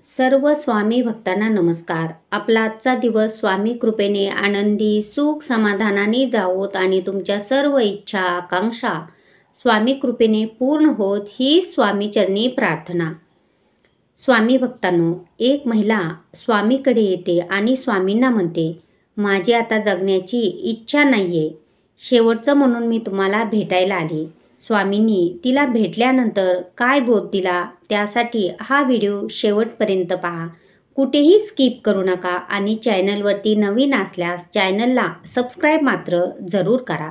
सर्व स्वामी भक्तांना नमस्कार. आपला आजचा दिवस स्वामी कृपेने आनंदी, सुख समाधानाने जावोत आणि तुमच्या सर्व इच्छा, आकांक्षा स्वामी कृपेने पूर्ण होत ही स्वामी चरणी प्रार्थना. स्वामी भक्तांनो, एक महिला स्वामीकडे येते आणि स्वामींना म्हणते, माझी आता जगण्याची इच्छा नाहीये. शेवटचं म्हणून मी तुम्हाला भेटायला आले. स्वामींनी तिला भेटल्यानंतर काय बोध दिला त्यासाठी हा व्हिडिओ शेवटपर्यंत पहा. कुठेही स्किप करू नका आणि चॅनलवरती नवीन असल्यास चॅनलला सबस्क्राईब मात्र जरूर करा.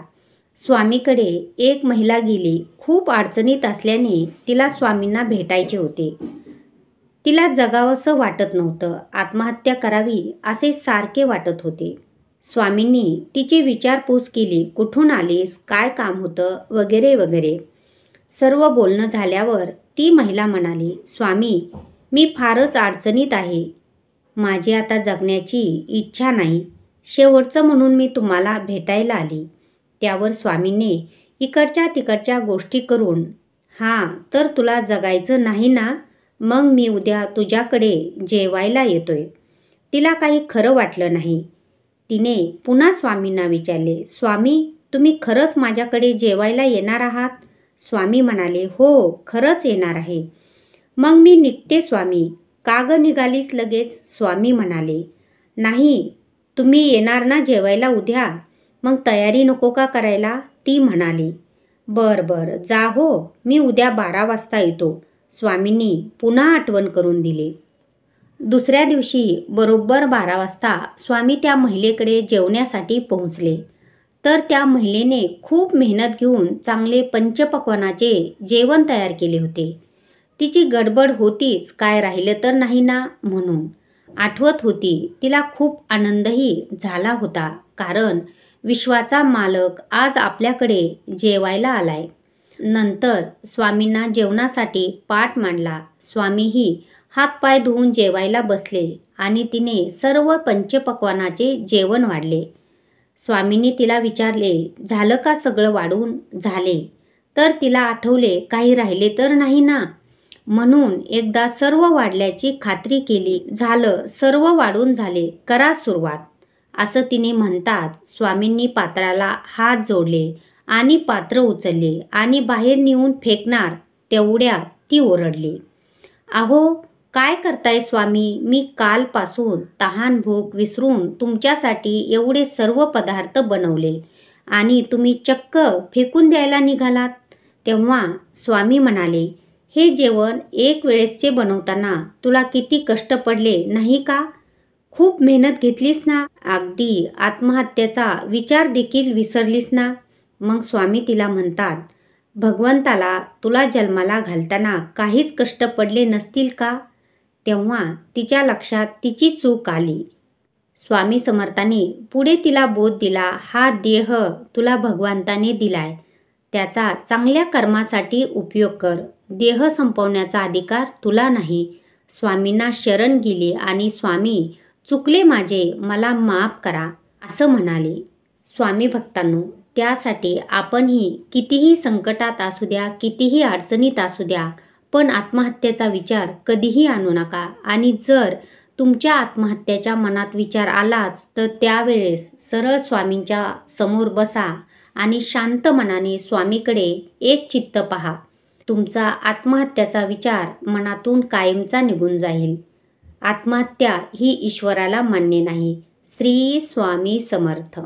स्वामीकडे एक महिला गेली. खूप अडचणीत असल्याने तिला स्वामींना भेटायचे होते. तिला जगावंसं वाटत नव्हतं. आत्महत्या करावी असे सारखे वाटत होते. स्वामींनी तिची विचारपूस केली. कुठून आलीस, काय काम होतं, वगैरे वगैरे. सर्व बोलणं झाल्यावर ती महिला म्हणाली, स्वामी, मी फारच अडचणीत आहे. माझी आता जगण्याची इच्छा नाही. शेवटचं म्हणून मी तुम्हाला भेटायला आली. त्यावर स्वामींनी इकडच्या तिकडच्या गोष्टी करून, हां तर तुला जगायचं नाही ना, मग मी उद्या तुझ्याकडे जेवायला येतोय. तिला काही खरं वाटलं नाही. तिने पुन्हा स्वामींना विचारले, स्वामी, तुम्ही खरंच माझ्याकडे जेवायला येणार आहात? स्वामी म्हणाले, हो, खरंच येणार आहे. मग मी निघते स्वामी. का ग निघालीस लगेच? स्वामी म्हणाले, नाही, तुम्ही येणार ना जेवायला उद्या, मग तयारी नको का करायला? ती म्हणाली, बर जा हो, मी उद्या 12 वाजता येतो. स्वामींनी पुन्हा आठवण करून दिली. दुसऱ्या दिवशी बरोबर 12 वाजता स्वामी त्या महिलेकडे जेवण्यासाठी पोहोचले. तर त्या महिलेने खूप मेहनत घेऊन चांगले पंचपक्वान्नाचे जेवण तयार केले होते. तिची गडबड होतीच, काय राहिलं तर नाही ना म्हणून. आठवत होती. तिला खूप आनंदही झाला होता, कारण विश्वाचा मालक आज आपल्याकडे जेवायला आलाय. नंतर स्वामींना जेवणासाठी पाट मांडला. स्वामीही हातपाय धुवून जेवायला बसले आणि तिने सर्व पंचपक्वान्नाचे जेवण वाढले. स्वामींनी तिला विचारले, झालं का सगळं वाढून? झाले. तर तिला आठवले, काही राहिले तर नाही ना, म्हणून एकदा सर्व वाढल्याची खात्री केली. झालं, सर्व वाढून झाले, करा सुरुवात, असं तिने म्हणताच स्वामींनी पात्राला हात जोडले आणि पात्र उचलले आणि बाहेर नेऊन फेकणार तेवढ्यात ती ओरडली, अहो, काय करताय स्वामी? मी कालपासून तहान भूक विसरून तुमच्यासाठी एवढे सर्व पदार्थ बनवले आणि तुम्ही चक्क फेकून द्यायला निघालात. तेव्हा स्वामी म्हणाले, हे जेवण एक वेळेसचे बनवताना तुला किती कष्ट पडले नाही का? खूप मेहनत घेतलीस ना? अगदी आत्महत्येचा विचार देखील विसरलीस ना? मग स्वामी तिला म्हणतात, भगवंताला तुला जन्माला घालताना काहीच कष्ट पडले नसतील का? तेव्हा तिच्या लक्षात तिची चूक आली. स्वामी समर्थांनी पुढे तिला बोध दिला, हा देह तुला भगवंताने दिलाय, त्याचा चांगल्या कर्मासाठी उपयोग कर. देह संपवण्याचा अधिकार तुला नाही. स्वामींना शरण गेली आणि स्वामी, चुकले माझे, मला माफ करा, असं म्हणाले. स्वामी भक्तांनो, त्यासाठी आपणही कितीही संकटात असू द्या, कितीही अडचणीत असू द्या, पण आत्महत्येचा विचार कधीही आणू नका. आणि जर तुमच्या आत्महत्येच्या मनात विचार आलाच तर त्यावेळेस सरळ स्वामींच्या समोर बसा आणि शांत मनाने स्वामीकडे एक चित्त पहा. तुमचा आत्महत्येचा विचार मनातून कायमचा निघून जाईल. आत्महत्या ही ईश्वराला मान्य नाही. श्री स्वामी समर्थ.